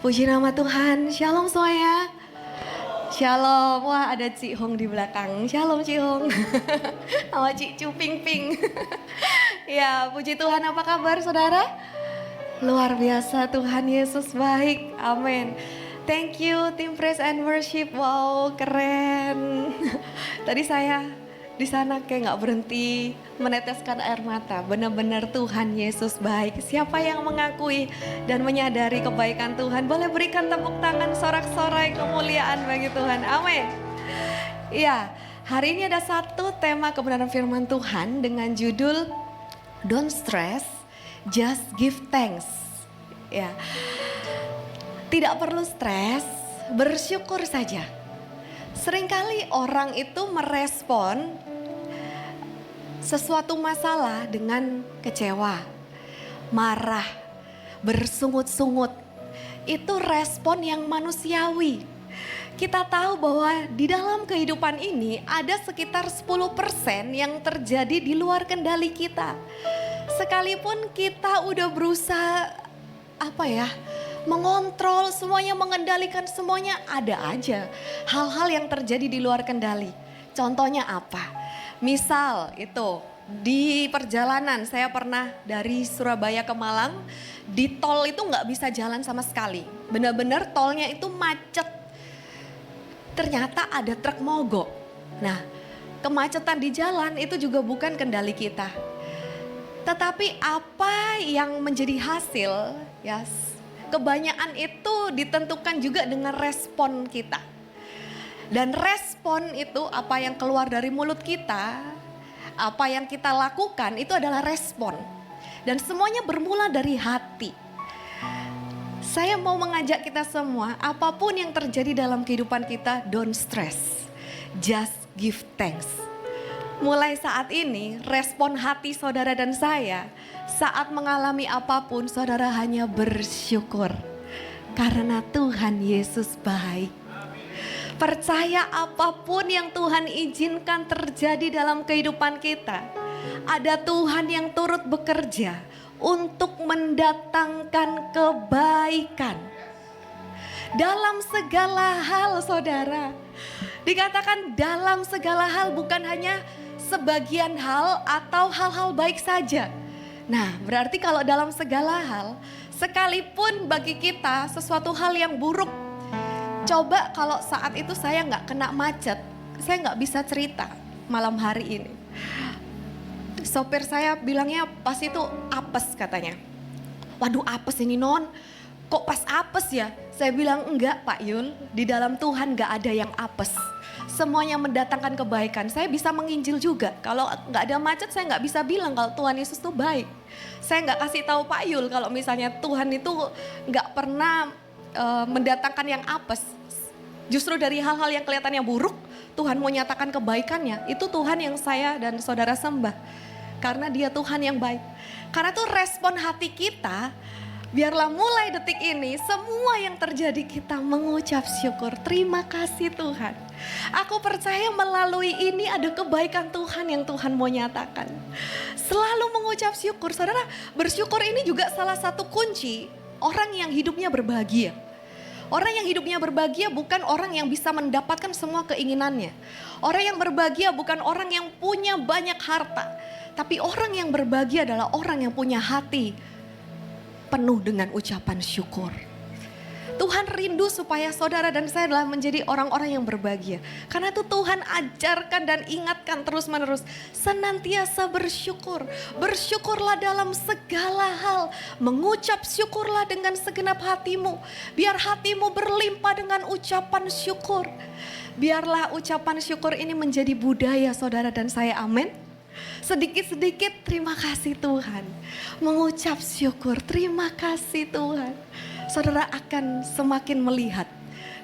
Puji nama Tuhan, shalom semuanya. Shalom, wah ada Cik Hong di belakang. Shalom Cik Hong. Sama Cik Cu Ping Ping. Ya, puji Tuhan, apa kabar saudara? Luar biasa, Tuhan Yesus baik, amin. Thank you tim Praise and Worship, wow keren. Tadi saya di sana kayak gak berhenti meneteskan air mata. Benar-benar Tuhan Yesus baik. Siapa yang mengakui dan menyadari kebaikan Tuhan, boleh berikan tepuk tangan sorak-sorai kemuliaan bagi Tuhan. Amin. Iya, hari ini ada satu tema kebenaran firman Tuhan dengan judul Don't Stress, Just Give Thanks. Ya, tidak perlu stres, bersyukur saja. Seringkali orang itu merespon sesuatu masalah dengan kecewa, marah, bersungut-sungut. Itu respon yang manusiawi. Kita tahu bahwa di dalam kehidupan ini ada sekitar 10% yang terjadi di luar kendali kita. Sekalipun kita udah berusaha mengontrol semuanya, mengendalikan semuanya, ada aja hal-hal yang terjadi di luar kendali. Contohnya apa? Misal itu di perjalanan saya pernah dari Surabaya ke Malang, di tol itu nggak bisa jalan sama sekali. Benar-benar tolnya itu macet. Ternyata ada truk mogok. Nah, kemacetan di jalan itu juga bukan kendali kita. Tetapi apa yang menjadi hasil, ya, kebanyakan itu ditentukan juga dengan respon kita. Dan respon itu apa yang keluar dari mulut kita, apa yang kita lakukan itu adalah respon. Dan semuanya bermula dari hati. Saya mau mengajak kita semua, apapun yang terjadi dalam kehidupan kita, don't stress, just give thanks. Mulai saat ini, respon hati saudara dan saya, saat mengalami apapun, saudara hanya bersyukur. Karena Tuhan Yesus baik. Percaya apapun yang Tuhan izinkan terjadi dalam kehidupan kita, ada Tuhan yang turut bekerja untuk mendatangkan kebaikan. Dalam segala hal saudara, dikatakan dalam segala hal, bukan hanya sebagian hal atau hal-hal baik saja. Nah, berarti kalau dalam segala hal, sekalipun bagi kita sesuatu hal yang buruk, coba kalau saat itu saya nggak kena macet, saya nggak bisa cerita malam hari ini. Sopir saya bilangnya pas itu apes katanya. Waduh apes ini non, kok pas apes ya? Saya bilang enggak Pak Yul, di dalam Tuhan nggak ada yang apes. Semuanya mendatangkan kebaikan. Saya bisa menginjil juga. Kalau nggak ada macet saya nggak bisa bilang kalau Tuhan Yesus tuh baik. Saya nggak kasih tahu Pak Yul kalau misalnya Tuhan itu nggak pernah mendatangkan yang apes. Justru dari hal-hal yang kelihatannya buruk, Tuhan mau nyatakan kebaikannya. Itu Tuhan yang saya dan saudara sembah. Karena dia Tuhan yang baik. Karena itu respon hati kita, biarlah mulai detik ini semua yang terjadi kita mengucap syukur. Terima kasih Tuhan. Aku percaya melalui ini ada kebaikan Tuhan yang Tuhan mau nyatakan. Selalu mengucap syukur. Saudara, bersyukur ini juga salah satu kunci orang yang hidupnya berbahagia. Orang yang hidupnya berbahagia bukan orang yang bisa mendapatkan semua keinginannya. Orang yang berbahagia bukan orang yang punya banyak harta. Tapi orang yang berbahagia adalah orang yang punya hati penuh dengan ucapan syukur. Tuhan rindu supaya saudara dan saya adalah menjadi orang-orang yang berbahagia. Karena itu Tuhan ajarkan dan ingatkan terus menerus. Senantiasa bersyukur. Bersyukurlah dalam segala hal. Mengucap syukurlah dengan segenap hatimu. Biar hatimu berlimpah dengan ucapan syukur. Biarlah ucapan syukur ini menjadi budaya saudara dan saya, amin. Sedikit-sedikit terima kasih Tuhan. Mengucap syukur, terima kasih Tuhan. Saudara akan semakin melihat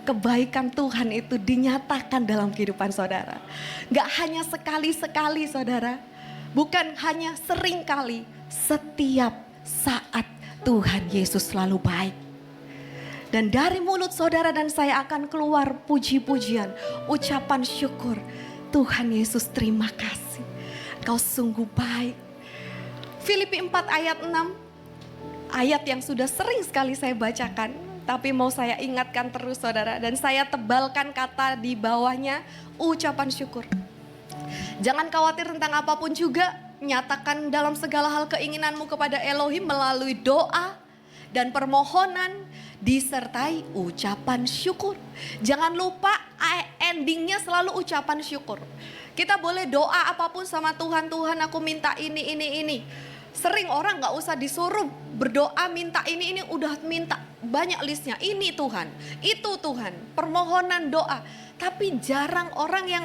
kebaikan Tuhan itu dinyatakan dalam kehidupan saudara. Gak hanya sekali-sekali saudara. Bukan hanya sering kali. Setiap saat Tuhan Yesus selalu baik. Dan dari mulut saudara dan saya akan keluar puji-pujian, ucapan syukur. Tuhan Yesus terima kasih. Kau sungguh baik. Filipi 4 ayat 6. Ayat yang sudah sering sekali saya bacakan. Tapi mau saya ingatkan terus saudara, dan saya tebalkan kata di bawahnya, ucapan syukur. Jangan khawatir tentang apapun juga, nyatakan dalam segala hal keinginanmu kepada Elohim melalui doa dan permohonan disertai ucapan syukur. Jangan lupa endingnya selalu ucapan syukur. Kita boleh doa apapun sama Tuhan, Tuhan aku minta ini. Sering orang gak usah disuruh berdoa minta ini udah minta banyak listnya. Ini Tuhan, itu Tuhan, permohonan doa. Tapi jarang orang yang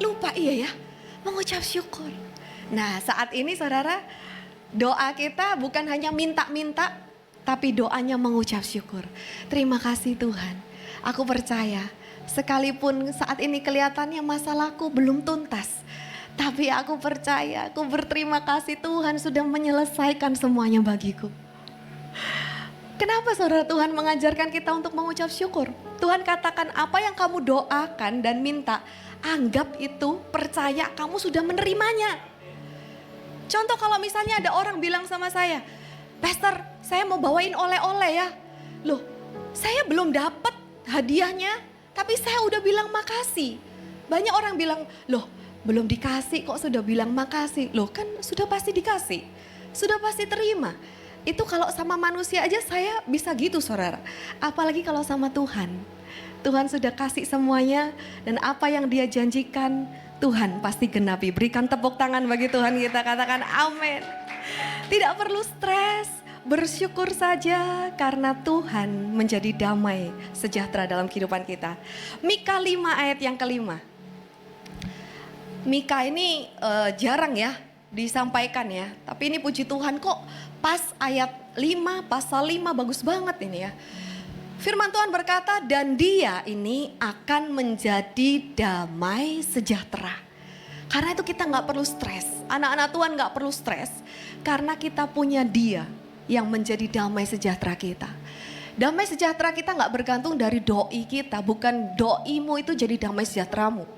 lupa mengucap syukur. Nah saat ini saudara, doa kita bukan hanya minta-minta, tapi doanya mengucap syukur. Terima kasih Tuhan, aku percaya sekalipun saat ini kelihatannya masalahku belum tuntas, tapi aku percaya, aku berterima kasih Tuhan sudah menyelesaikan semuanya bagiku. Kenapa saudara Tuhan mengajarkan kita untuk mengucap syukur? Tuhan katakan apa yang kamu doakan dan minta, anggap itu, percaya kamu sudah menerimanya. Contoh kalau misalnya ada orang bilang sama saya, Pastor saya mau bawain oleh-oleh ya. Loh saya belum dapat hadiahnya, tapi saya udah bilang makasih. Banyak orang bilang, loh belum dikasih kok sudah bilang makasih. Loh kan sudah pasti dikasih, sudah pasti terima. Itu kalau sama manusia aja saya bisa gitu saudara. Apalagi kalau sama Tuhan. Tuhan sudah kasih semuanya dan apa yang dia janjikan Tuhan pasti genapi. Berikan tepuk tangan bagi Tuhan kita, katakan amin. Tidak perlu stres, bersyukur saja karena Tuhan menjadi damai sejahtera dalam kehidupan kita. Mika 5 ayat yang kelima. Mika ini jarang ya disampaikan ya. Tapi ini puji Tuhan kok pas ayat 5, pasal 5 bagus banget ini ya. Firman Tuhan berkata, dan dia ini akan menjadi damai sejahtera. Karena itu kita gak perlu stres. Anak-anak Tuhan gak perlu stres. Karena kita punya dia yang menjadi damai sejahtera kita. Damai sejahtera kita gak bergantung dari doi kita. Bukan doimu itu jadi damai sejahteramu.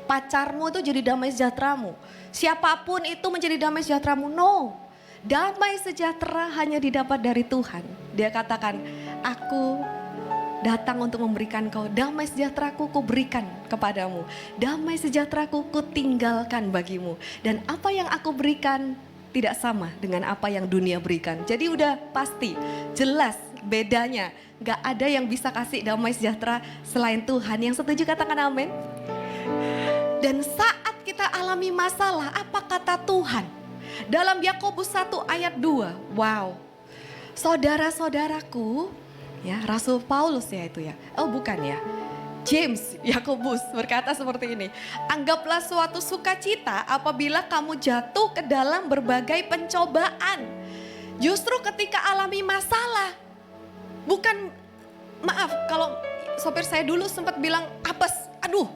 Pacarmu itu jadi damai sejahteramu. Siapapun itu menjadi damai sejahteramu. No. Damai sejahtera hanya didapat dari Tuhan. Dia katakan, aku datang untuk memberikan kau damai sejahteraku ku berikan kepadamu. Damai sejahteraku ku tinggalkan bagimu. Dan apa yang aku berikan tidak sama dengan apa yang dunia berikan. Jadi udah pasti, jelas bedanya. Gak ada yang bisa kasih damai sejahtera selain Tuhan. Yang setuju katakan amin. Dan saat kita alami masalah, apa kata Tuhan? Dalam Yakobus 1 ayat 2, wow. Saudara-saudaraku, ya Rasul Paulus ya itu ya. Oh bukan ya. James Yakobus berkata seperti ini. Anggaplah suatu sukacita apabila kamu jatuh ke dalam berbagai pencobaan. Justru ketika alami masalah. Bukan, maaf kalau sopir saya dulu sempat bilang apes. Aduh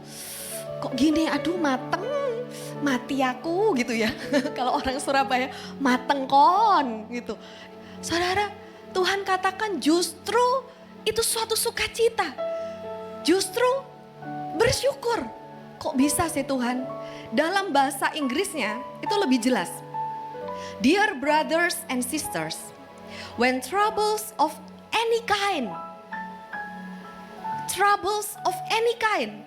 kok gini, aduh mateng. Mati aku gitu ya. Kalau orang Surabaya mateng kon gitu. Saudara, Tuhan katakan justru itu suatu sukacita. Justru bersyukur. Kok bisa sih Tuhan? Dalam bahasa Inggrisnya itu lebih jelas. Dear brothers and sisters, when troubles of any kind,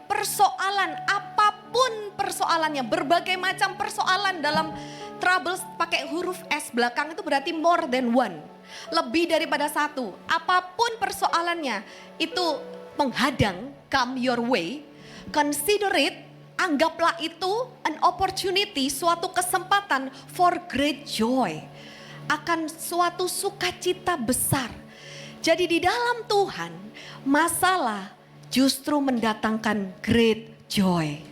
persoalan apapun persoalannya, berbagai macam persoalan dalam troubles pakai huruf S belakang itu berarti more than one. Lebih daripada satu, apapun persoalannya itu menghadang, come your way, consider it, anggaplah itu an opportunity, suatu kesempatan for great joy, akan suatu sukacita besar. Jadi di dalam Tuhan, masalah justru mendatangkan great joy.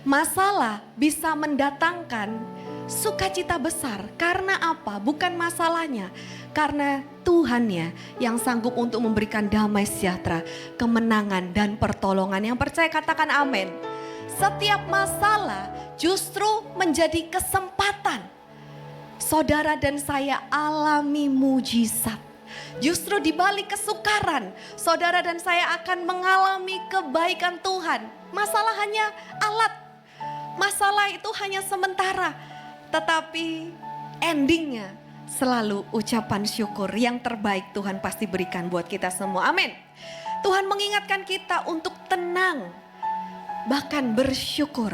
Masalah bisa mendatangkan sukacita besar. Karena apa? Bukan masalahnya. Karena Tuhannya yang sanggup untuk memberikan damai sejahtera, kemenangan dan pertolongan. Yang percaya katakan amin. Setiap masalah justru menjadi kesempatan. Saudara dan saya alami mujizat. Justru di balik kesukaran, saudara dan saya akan mengalami kebaikan Tuhan. Masalah hanya alat. Masalah itu hanya sementara. Tetapi endingnya selalu ucapan syukur yang terbaik Tuhan pasti berikan buat kita semua. Amin. Tuhan mengingatkan kita untuk tenang, bahkan bersyukur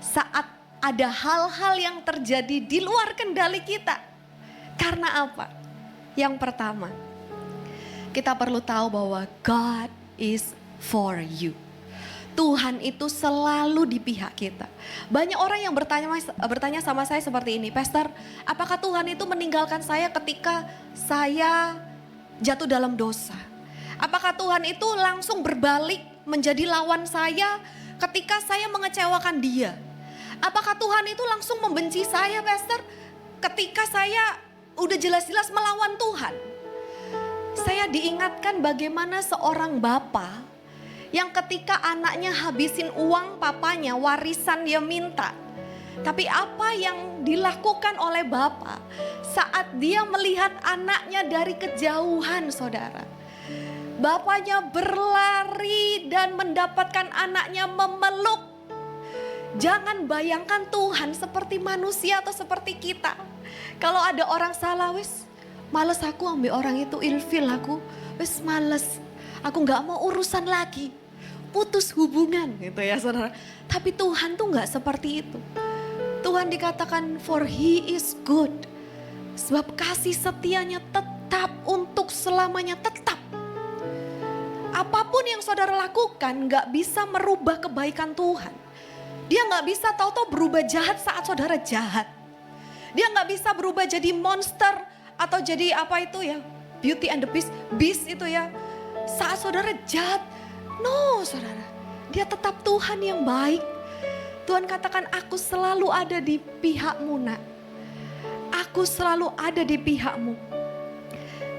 saat ada hal-hal yang terjadi di luar kendali kita. Karena apa? Yang pertama, kita perlu tahu bahwa God is for you. Tuhan itu selalu di pihak kita. Banyak orang yang bertanya sama saya seperti ini, Pastor, apakah Tuhan itu meninggalkan saya ketika saya jatuh dalam dosa? Apakah Tuhan itu langsung berbalik menjadi lawan saya ketika saya mengecewakan Dia? Apakah Tuhan itu langsung membenci saya, Pastor, ketika saya udah jelas-jelas melawan Tuhan? Saya diingatkan bagaimana seorang bapa yang ketika anaknya habisin uang papanya, warisan dia minta. Tapi apa yang dilakukan oleh bapak saat dia melihat anaknya dari kejauhan, saudara? Bapaknya berlari dan mendapatkan anaknya memeluk. Jangan bayangkan Tuhan seperti manusia atau seperti kita. Kalau ada orang salah, wis males aku ambil orang itu, ilfil aku, wis males. Aku gak mau urusan lagi, putus hubungan gitu ya saudara. Tapi Tuhan tuh gak seperti itu. Tuhan dikatakan for He is good. Sebab kasih setianya tetap untuk selamanya, tetap. Apapun yang saudara lakukan gak bisa merubah kebaikan Tuhan. Dia gak bisa tahu-tahu berubah jahat saat saudara jahat. Dia gak bisa berubah jadi monster atau jadi apa itu ya, Beauty and the Beast itu ya. Saat saudara jahat, no saudara, dia tetap Tuhan yang baik. Tuhan katakan aku selalu ada di pihakmu nak. Aku selalu ada di pihakmu.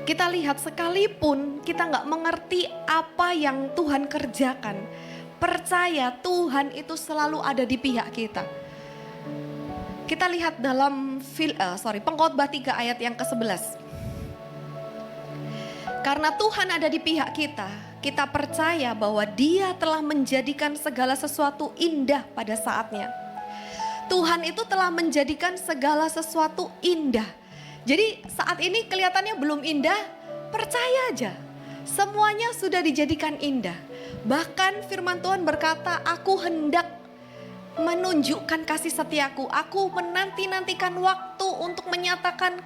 Kita lihat sekalipun kita gak mengerti apa yang Tuhan kerjakan. Percaya Tuhan itu selalu ada di pihak kita. Kita lihat dalam Pengkhotbah 3 ayat yang ke-11. Karena Tuhan ada di pihak kita, kita percaya bahwa Dia telah menjadikan segala sesuatu indah pada saatnya. Tuhan itu telah menjadikan segala sesuatu indah. Jadi saat ini kelihatannya belum indah, percaya aja. Semuanya sudah dijadikan indah. Bahkan firman Tuhan berkata, aku hendak menunjukkan kasih setiaku. Aku menanti-nantikan waktu untuk menyatakan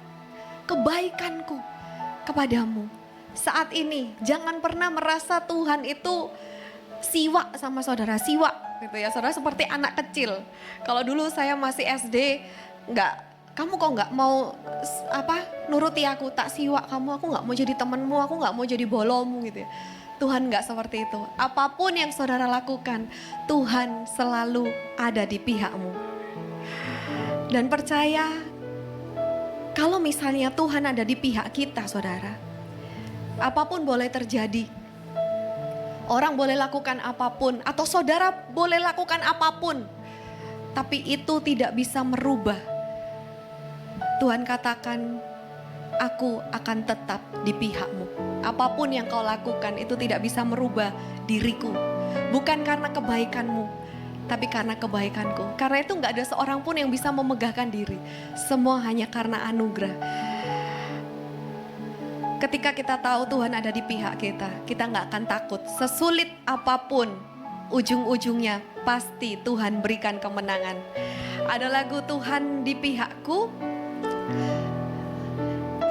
kebaikanku kepadamu. Saat ini jangan pernah merasa Tuhan itu siwak sama saudara, siwak gitu ya saudara, seperti anak kecil. Kalau dulu saya masih SD, kamu kok nggak mau nuruti aku, tak siwak kamu, aku nggak mau jadi temenmu, aku nggak mau jadi bolomu gitu ya. Tuhan nggak seperti itu. Apapun yang saudara lakukan, Tuhan selalu ada di pihakmu. Dan percaya kalau misalnya Tuhan ada di pihak kita saudara, apapun boleh terjadi. Orang boleh lakukan apapun atau saudara boleh lakukan apapun. Tapi itu tidak bisa merubah. Tuhan katakan, aku akan tetap di pihakmu. Apapun yang kau lakukan itu tidak bisa merubah diriku. Bukan karena kebaikanmu, tapi karena kebaikanku. Karena itu gak ada seorang pun yang bisa memegahkan diri. Semua hanya karena anugerah. Ketika kita tahu Tuhan ada di pihak kita gak akan takut. Sesulit apapun, ujung-ujungnya pasti Tuhan berikan kemenangan. Ada lagu Tuhan di pihakku.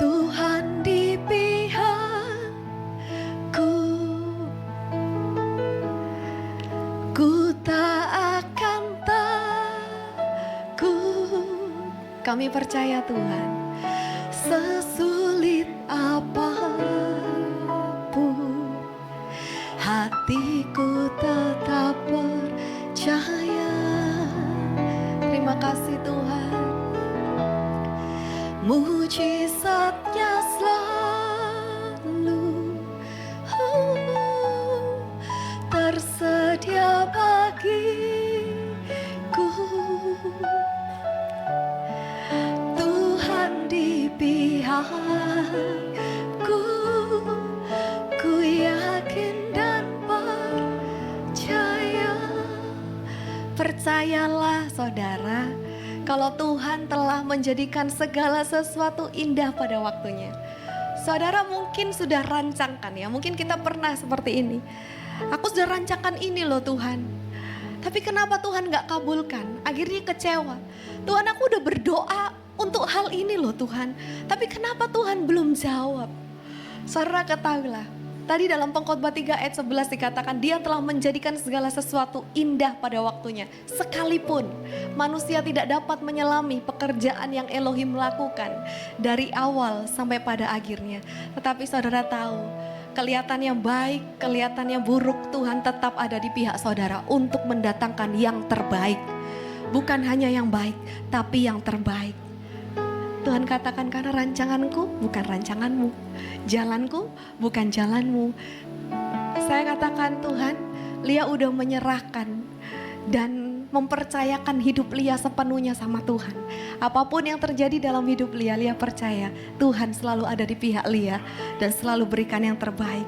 Tuhan di pihakku, ku tak akan takut. Kami percaya Tuhan, sesulit apapun, hatiku tetap percaya. Terima kasih Tuhan. Mujizatnya selalu tersedia bagiku. Tuhan di pihakku, ku yakin dan percaya. Percayalah saudara, kalau Tuhan telah menjadikan segala sesuatu indah pada waktunya. Saudara mungkin sudah rancangkan ya, mungkin kita pernah seperti ini. Aku sudah rancangkan ini loh Tuhan. Tapi kenapa Tuhan gak kabulkan? Akhirnya kecewa. Tuhan, aku udah berdoa untuk hal ini loh Tuhan. Tapi kenapa Tuhan belum jawab? Saudara ketahuilah, tadi dalam Pengkhotbah 3 ayat 11 dikatakan dia telah menjadikan segala sesuatu indah pada waktunya. Sekalipun manusia tidak dapat menyelami pekerjaan yang Elohim lakukan dari awal sampai pada akhirnya. Tetapi saudara tahu, kelihatannya baik, kelihatannya buruk, Tuhan tetap ada di pihak saudara untuk mendatangkan yang terbaik. Bukan hanya yang baik, tapi yang terbaik. Tuhan katakan, karena rancanganku bukan rancanganmu, jalanku bukan jalanmu. Saya katakan, Tuhan, Lia udah menyerahkan dan mempercayakan hidup Lia sepenuhnya sama Tuhan. Apapun yang terjadi dalam hidup Lia, Lia percaya Tuhan selalu ada di pihak Lia dan selalu berikan yang terbaik.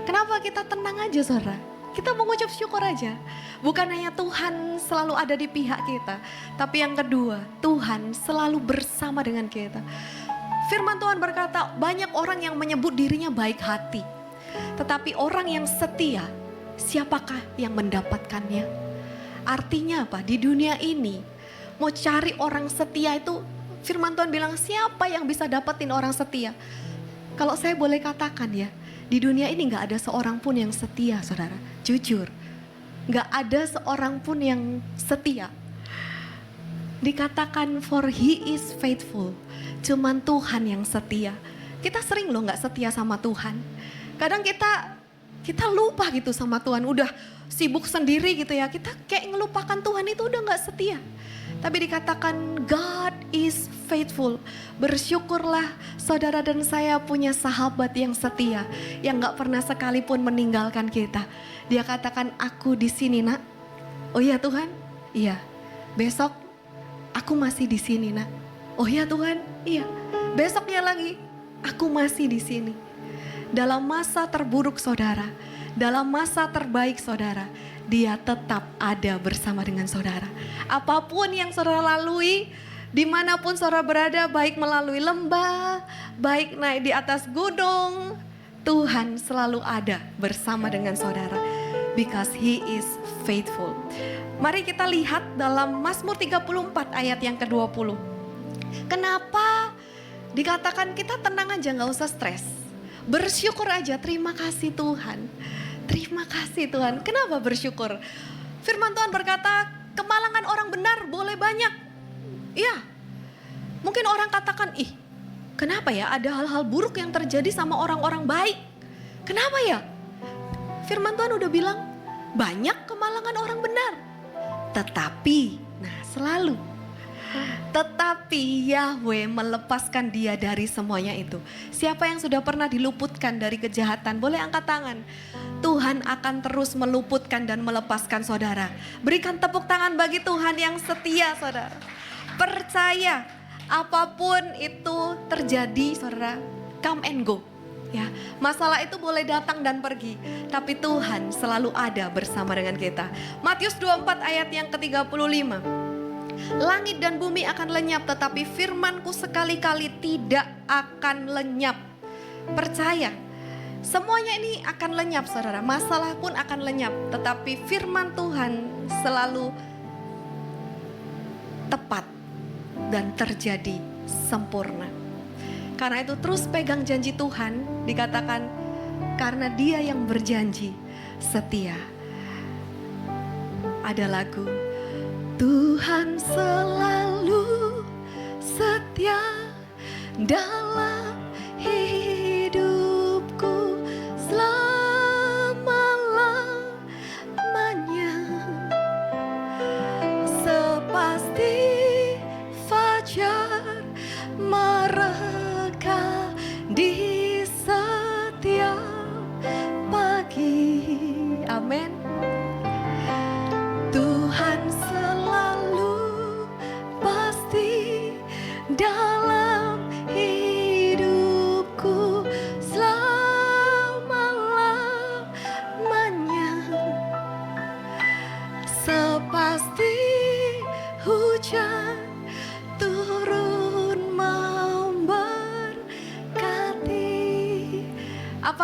Kenapa kita tenang aja saudara? Kita mengucap syukur aja. Bukan hanya Tuhan selalu ada di pihak kita, tapi yang kedua, Tuhan selalu bersama dengan kita. Firman Tuhan berkata, banyak orang yang menyebut dirinya baik hati, tetapi orang yang setia, siapakah yang mendapatkannya? Artinya apa? Di dunia ini, mau cari orang setia itu, firman Tuhan bilang, siapa yang bisa dapetin orang setia? Kalau saya boleh katakan ya, di dunia ini gak ada seorang pun yang setia saudara. Jujur, gak ada seorang pun yang setia. Dikatakan for he is faithful. Cuman Tuhan yang setia. Kita sering loh gak setia sama Tuhan. Kadang kita lupa gitu sama Tuhan. Udah sibuk sendiri gitu ya. Kita kayak ngelupakan Tuhan itu udah gak setia. Tapi dikatakan God is faithful. Bersyukurlah saudara dan saya punya sahabat yang setia. Yang gak pernah sekalipun meninggalkan kita. Dia katakan, aku di sini nak. Oh iya Tuhan? Iya. Besok aku masih di sini nak. Oh iya Tuhan? Iya. Besoknya lagi aku masih di sini. Dalam masa terburuk saudara, dalam masa terbaik saudara, dia tetap ada bersama dengan saudara. Apapun yang saudara lalui, dimanapun saudara berada, baik melalui lembah, baik naik di atas gunung, Tuhan selalu ada bersama dengan saudara. Because he is faithful. Mari kita lihat dalam Mazmur 34 ayat yang ke-20. Kenapa dikatakan kita tenang aja, gak usah stres. Bersyukur aja, terima kasih Tuhan. Terima kasih Tuhan. Kenapa bersyukur? Firman Tuhan berkata, kemalangan orang benar boleh banyak. Iya. Mungkin orang katakan, ih kenapa ya ada hal-hal buruk yang terjadi sama orang-orang baik? Kenapa ya? Firman Tuhan udah bilang, banyak kemalangan orang benar. Tetapi, tetapi Yahweh melepaskan dia dari semuanya itu. Siapa yang sudah pernah diluputkan dari kejahatan, boleh angkat tangan. Tuhan akan terus meluputkan dan melepaskan saudara. Berikan tepuk tangan bagi Tuhan yang setia saudara. Percaya, apapun itu terjadi saudara, come and go. Ya, masalah itu boleh datang dan pergi, tapi Tuhan selalu ada bersama dengan kita. Matius 24 ayat yang ke-35. Langit dan bumi akan lenyap, tetapi firmanku sekali-kali tidak akan lenyap. Percaya, semuanya ini akan lenyap saudara. Masalah pun akan lenyap, tetapi firman Tuhan selalu tepat dan terjadi sempurna. Karena itu terus pegang janji Tuhan, dikatakan karena dia yang berjanji setia. Ada lagu, Tuhan selalu setia dalam hidupku selama-lamanya. Sepasti fajar mereka di setiap pagi. Amin. Tuhan selalu pasti dalam hidupku selama-lamanya. Sepasti hujan turun memberkati.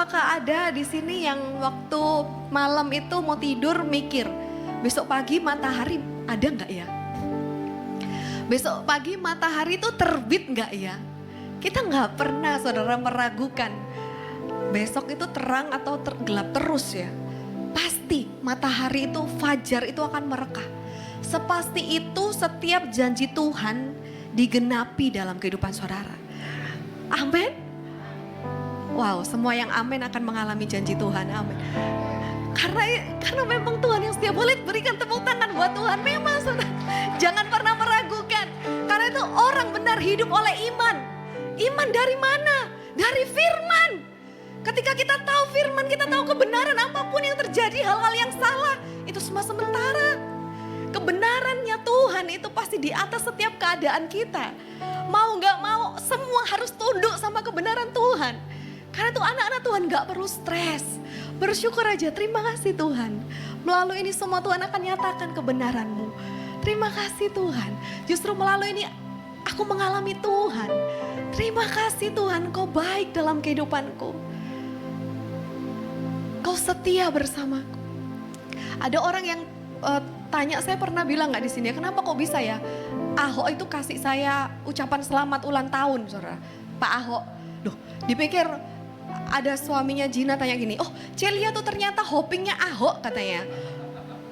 apakah ada di sini yang waktu malam itu mau tidur mikir, besok pagi matahari ada nggak ya? Besok pagi matahari itu terbit nggak ya? Kita nggak pernah saudara meragukan besok itu terang atau gelap terus ya. Pasti matahari itu fajar itu akan merekah. Sepasti itu setiap janji Tuhan digenapi dalam kehidupan saudara. Amin. Wow, semua yang amin akan mengalami janji Tuhan. Amin. Karena memang Tuhan yang setia. Boleh berikan tepuk tangan buat Tuhan. Memang saudara, jangan pernah meragukan. Karena itu orang benar hidup oleh iman. Iman dari mana? Dari firman. Ketika kita tahu firman, kita tahu kebenaran, apapun yang terjadi, hal-hal yang salah, itu semua sementara. Kebenarannya Tuhan itu pasti di atas setiap keadaan kita. Mau gak mau, semua harus tunduk sama kebenaran Tuhan. Karena itu anak-anak Tuhan gak perlu stres. Bersyukur aja, terima kasih Tuhan. Melalui ini semua Tuhan akan nyatakan kebenaran-Mu. Terima kasih Tuhan. Justru melalui ini aku mengalami Tuhan. Terima kasih Tuhan, Kau baik dalam kehidupanku. Kau setia bersamaku. Ada orang yang tanya, saya pernah bilang nggak di sini, kenapa kok bisa ya? Ahok itu kasih saya ucapan selamat ulang tahun, saudara. Pak Ahok, loh, dipikir ada suaminya Gina tanya gini, oh Celia tuh ternyata hoppingnya Ahok katanya.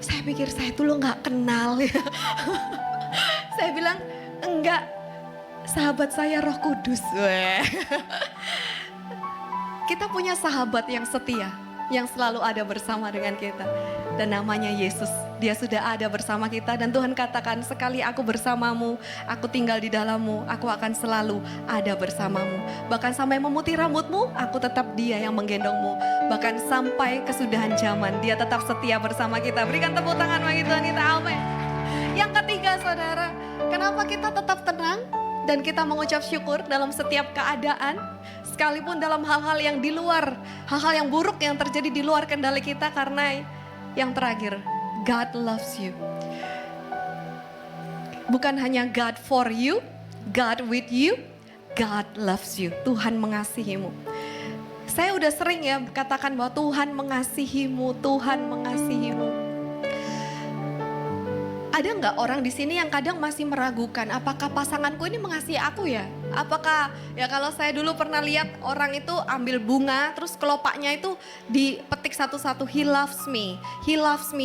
Saya pikir saya tuh lo nggak kenal ya. Saya bilang enggak, sahabat saya Roh Kudus. Kita punya sahabat yang setia, yang selalu ada bersama dengan kita. Dan namanya Yesus, Dia sudah ada bersama kita. Dan Tuhan katakan, sekali aku bersamamu, aku tinggal di dalammu, aku akan selalu ada bersamamu. Bahkan sampai memutih rambutmu, aku tetap Dia yang menggendongmu. Bahkan sampai kesudahan zaman, Dia tetap setia bersama kita. Berikan tepuk tangan bagi Tuhan kita, amin. Yang ketiga saudara, kenapa kita tetap tenang dan kita mengucap syukur dalam setiap keadaan, sekalipun dalam hal-hal yang di luar, hal-hal yang buruk yang terjadi di luar kendali kita, karena yang terakhir, God loves you. Bukan hanya God for you, God with you, God loves you. Tuhan mengasihimu. Saya udah sering ya katakan bahwa Tuhan mengasihimu, Tuhan mengasihimu. Ada nggak orang di sini yang kadang masih meragukan, apakah pasanganku ini mengasihi aku ya? Apakah ya, kalau saya dulu pernah lihat orang itu ambil bunga, terus kelopaknya itu dipetik satu-satu, he loves me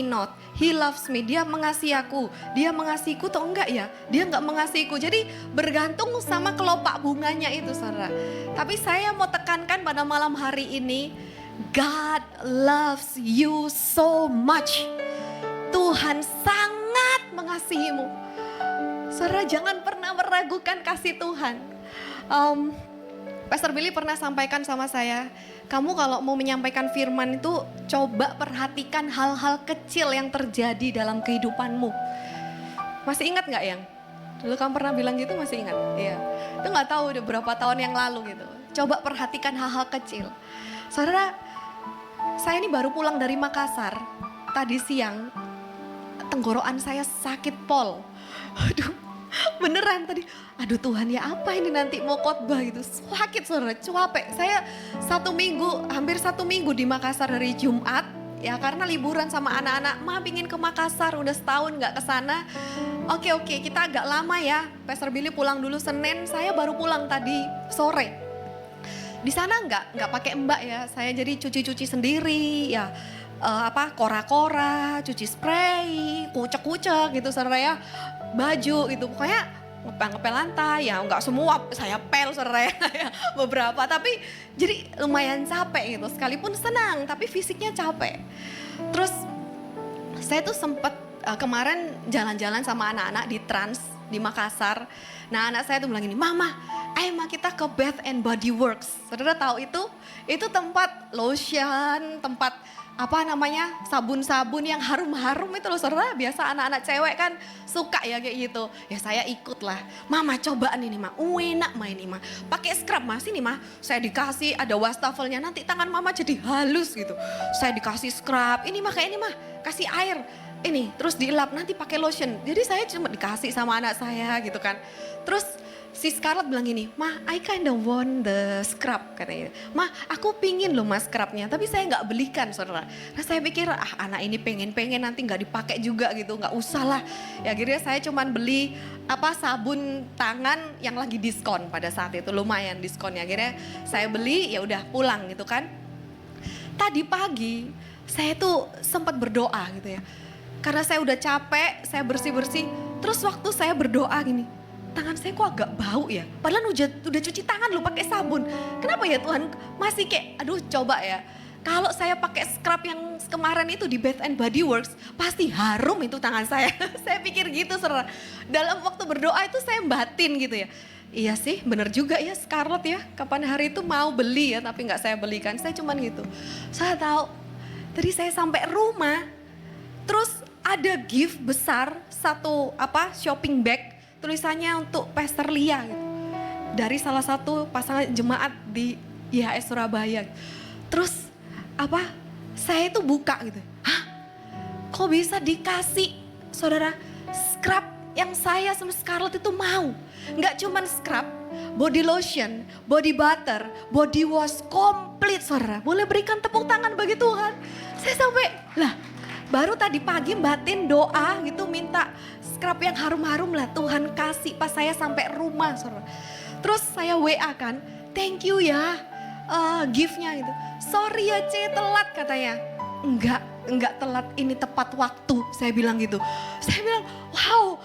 not, he loves me, dia mengasihi aku, dia mengasihiku atau enggak ya? Dia enggak mengasihiku, jadi bergantung sama kelopak bunganya itu saudara. Tapi saya mau tekankan pada malam hari ini, God loves you so much. Tuhan sangat mengasihimu. Saudara, jangan pernah meragukan kasih Tuhan. Pastor Billy pernah sampaikan sama saya, kamu kalau mau menyampaikan firman itu coba perhatikan hal-hal kecil yang terjadi dalam kehidupanmu. Masih ingat gak yang? Dulu kamu pernah bilang gitu, masih ingat? Iya. Itu gak tahu udah berapa tahun yang lalu gitu. Coba perhatikan hal-hal kecil. Saudara, saya ini baru pulang dari Makassar. Tadi siang tenggorokan saya sakit pol. Aduh, beneran tadi. Aduh Tuhan, ya apa ini nanti mau khotbah gitu. Sakit saudara, capek. Saya hampir satu minggu di Makassar dari Jumat. Ya karena liburan sama anak-anak. Ma pingin ke Makassar, udah setahun gak kesana. Oke, kita agak lama ya. Pastor Billy pulang dulu Senin, saya baru pulang tadi sore. Di sana nggak pakai mbak ya. Saya jadi cuci-cuci sendiri ya. Kora-kora, cuci spray, kucek-kucek gitu saudara ya, baju gitu, pokoknya ngepel-ngepel lantai ya, nggak semua saya pel saudara ya, beberapa, tapi jadi lumayan capek gitu, sekalipun senang tapi fisiknya capek. Terus saya tuh sempet kemarin jalan-jalan sama anak-anak di Trans di Makassar. Nah anak saya tuh bilang gini, Mama, ayo kita ke Bath and Body Works. Saudara tahu itu tempat lotion, tempat sabun-sabun yang harum-harum itu loh saudara. Biasa anak-anak cewek kan suka ya kayak gitu. Ya saya ikut lah. Mama cobaan ini mah, enak mah ini mah. Pakai scrub mas ini mah. Saya dikasih ada wastafelnya, nanti tangan mama jadi halus gitu. Saya dikasih scrub, ini mah kayak ini mah. Kasih air, ini terus dilap nanti pakai lotion. Jadi saya cuma dikasih sama anak saya gitu kan. Terus si Scarlett bilang gini, "Ma, I kind of want the scrub," katanya. "Ma, aku pingin loh mas scrubnya, tapi saya nggak belikan saudara." Nah saya pikir, anak ini pengen nanti nggak dipakai juga gitu, nggak usah lah. Ya akhirnya saya cuman beli sabun tangan yang lagi diskon pada saat itu, lumayan diskonnya. Akhirnya saya beli, ya udah pulang gitu kan. Tadi pagi saya tuh sempat berdoa gitu ya. Karena saya udah capek, saya bersih-bersih. Terus waktu saya berdoa gini, tangan saya kok agak bau ya. Padahal udah cuci tangan loh pakai sabun. Kenapa ya Tuhan masih kayak, aduh coba ya. Kalau saya pakai scrub yang kemarin itu di Bath and Body Works, pasti harum itu tangan saya. Saya pikir gitu saudara. Dalam waktu berdoa itu saya batin gitu ya. Iya sih bener juga ya Scarlett ya. Kapan hari itu mau beli ya tapi gak saya belikan. Saya cuman gitu. Saya tahu tadi saya sampai rumah. Terus ada gift besar satu shopping bag. Tulisannya untuk Pastor Lia gitu. Dari salah satu pasangan jemaat di IHS Surabaya. Terus saya itu buka gitu. Hah? Kok bisa dikasih saudara scrub yang saya sama Scarlett itu mau. Nggak cuman scrub, body lotion, body butter, body wash komplit saudara. Boleh berikan tepuk tangan bagi Tuhan. Saya sampai baru tadi pagi batin doa gitu minta scrub yang harum-harum lah Tuhan kasih pas saya sampai rumah saudara. Terus saya WA kan, thank you ya giftnya gitu. Sorry ya telat katanya. Enggak telat, ini tepat waktu saya bilang gitu. Saya bilang wow,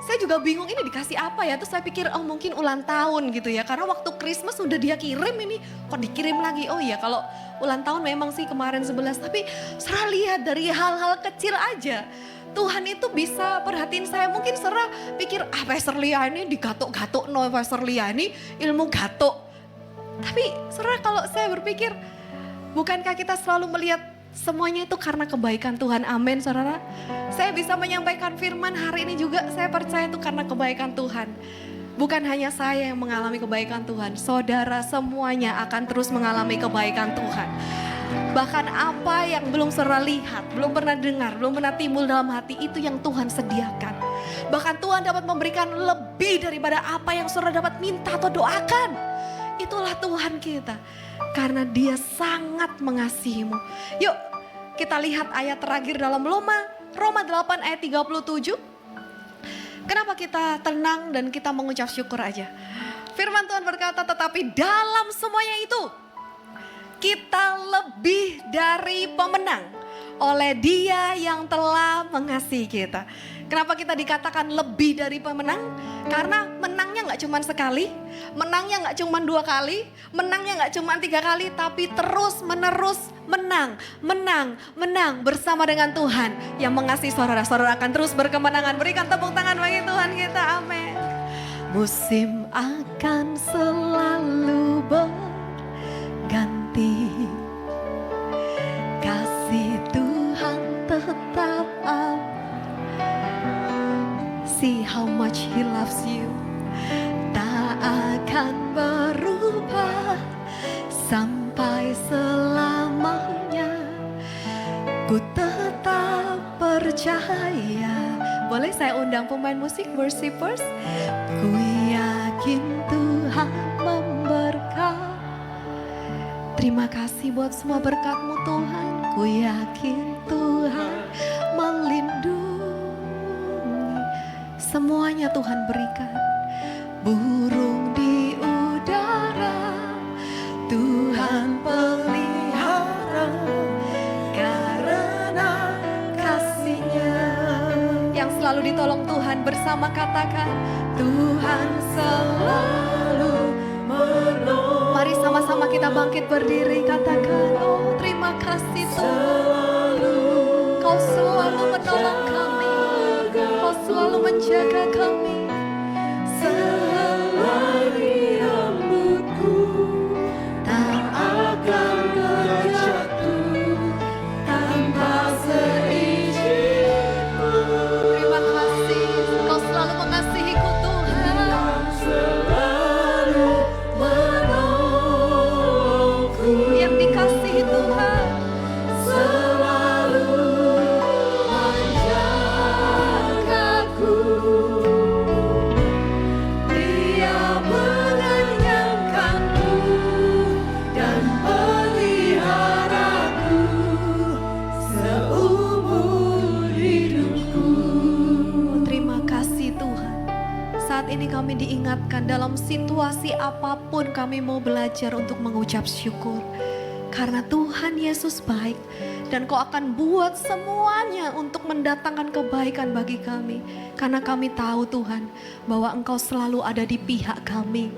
saya juga bingung ini dikasih apa ya. Terus saya pikir mungkin ulang tahun gitu ya. Karena waktu Christmas udah dia kirim ini kok dikirim lagi. Oh iya kalau ulang tahun memang sih kemarin 11. Tapi serah lihat dari hal-hal kecil aja. Tuhan itu bisa perhatiin saya. Mungkin serah pikir Pastor Lia ini digatuk-gatuk. No Pastor Lia ini ilmu gatuk. Tapi serah kalau saya berpikir bukankah kita selalu melihat semuanya itu karena kebaikan Tuhan. Amin saudara. Saya bisa menyampaikan firman hari ini juga saya percaya itu karena kebaikan Tuhan. Bukan hanya saya yang mengalami kebaikan Tuhan. Saudara semuanya akan terus mengalami kebaikan Tuhan. Bahkan apa yang belum saudara lihat, belum pernah dengar, belum pernah timbul dalam hati itu yang Tuhan sediakan. Bahkan Tuhan dapat memberikan lebih daripada apa yang saudara dapat minta atau doakan. Itulah Tuhan kita. Karena dia sangat mengasihimu. Yuk kita lihat ayat terakhir dalam Roma 8 ayat 37. Kenapa kita tenang dan kita mengucap syukur aja. Firman Tuhan berkata tetapi dalam semuanya itu kita lebih dari pemenang oleh dia yang telah mengasihi kita. Kenapa kita dikatakan lebih dari pemenang? Karena menangnya gak cuma sekali, menangnya gak cuma 2 kali, menangnya gak cuma 3 kali, tapi terus menerus menang bersama dengan Tuhan yang mengasihi saudara. Saudara akan terus berkemenangan. Berikan tepuk tangan bagi Tuhan kita, amin. Musim akan selalu berganti, kasih Tuhan tetap aman. See how much He loves you. Tak akan berubah sampai selamanya. Ku tetap percaya. Boleh saya undang pemain musik worshipers? Ku yakin Tuhan memberkati. Terima kasih buat semua berkat-Mu Tuhan. Ku yakin Tuhan melindungi. Semuanya Tuhan berikan. Burung di udara Tuhan pelihara karena kasih-Nya. Yang selalu ditolong Tuhan bersama katakan Tuhan selalu menolong. Mari sama-sama kita bangkit berdiri katakan oh terima kasih Tuhan. Kau selalu menolong kami. Kau selalu menjaga kami. Selagi rambutku tak akan terjatuh tanpa seizinku. Terima kasih, Kau selalu mengasihiku Tuhan. Selalu menolongku. Yang dikasihi Tuhan. Selalu menjagaku. saat ini kami diingatkan dalam situasi apapun kami mau belajar untuk mengucap syukur. Karena Tuhan Yesus baik dan Kau akan buat semuanya untuk mendatangkan kebaikan bagi kami. Karena kami tahu Tuhan bahwa Engkau selalu ada di pihak kami.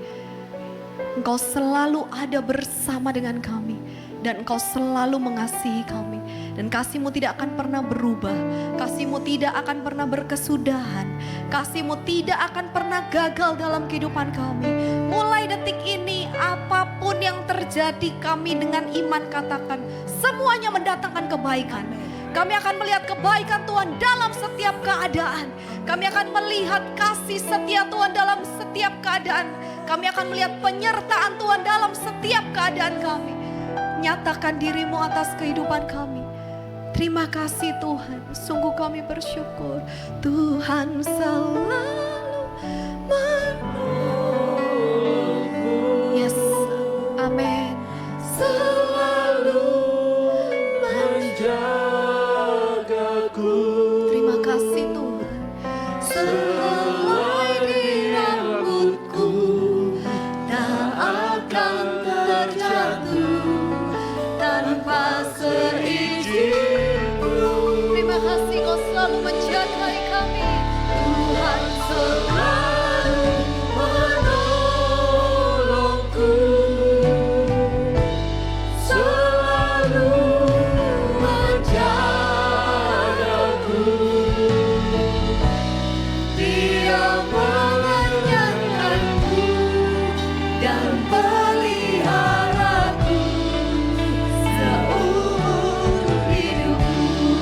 Engkau selalu ada bersama dengan kami. Dan Engkau selalu mengasihi kami. Dan kasih-Mu tidak akan pernah berubah. Kasih-Mu tidak akan pernah berkesudahan. Kasih-Mu tidak akan pernah gagal dalam kehidupan kami. Mulai detik ini apapun yang terjadi kami dengan iman katakan. Semuanya mendatangkan kebaikan. Kami akan melihat kebaikan Tuhan dalam setiap keadaan. Kami akan melihat kasih setia Tuhan dalam setiap keadaan. Kami akan melihat penyertaan Tuhan dalam setiap keadaan kami. Nyatakan diri-Mu atas kehidupan kami. Terima kasih Tuhan, sungguh kami bersyukur. Tuhan selalu menolongku. Yes, amin. Selalu menjagaku. Terima kasih Tuhan. Selai di rambutku tak akan terjatuh tanpa seizinku. Terima kasih Kau selalu menjagai kami. Tuhan selalu menolongku. Selalu menjagaku. Dia mengenyangkanku dan peliharaku seumur hidupku.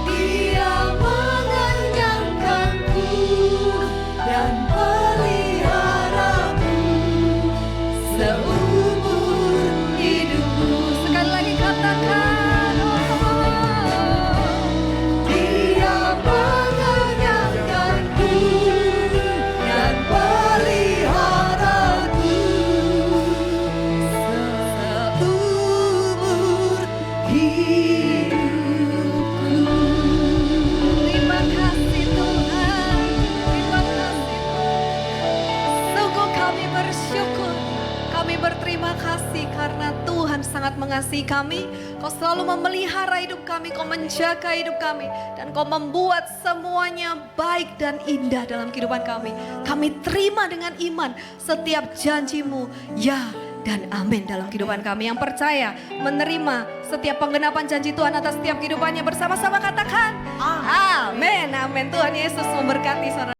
Dia mengenyangkanku dan peliharaku seumur hidupku. Sekali lagi katakan, Dia mengenyangkanku dan peliharaku seumur hidupku. terima kasih Tuhan. Terima kasih Tuhan. Sungguh kami bersyukur. Kami berterima kasih karena Tuhan sangat mengasihi kami. Kau selalu memelihara hidup kami, Kau menjaga hidup kami. Dan Kau membuat semuanya baik dan indah dalam kehidupan kami. Kami terima dengan iman setiap janji-Mu, ya dan amin dalam kehidupan kami. Yang percaya menerima setiap penggenapan janji Tuhan atas setiap kehidupannya bersama-sama katakan amin. Amin. Tuhan Yesus memberkati saudara.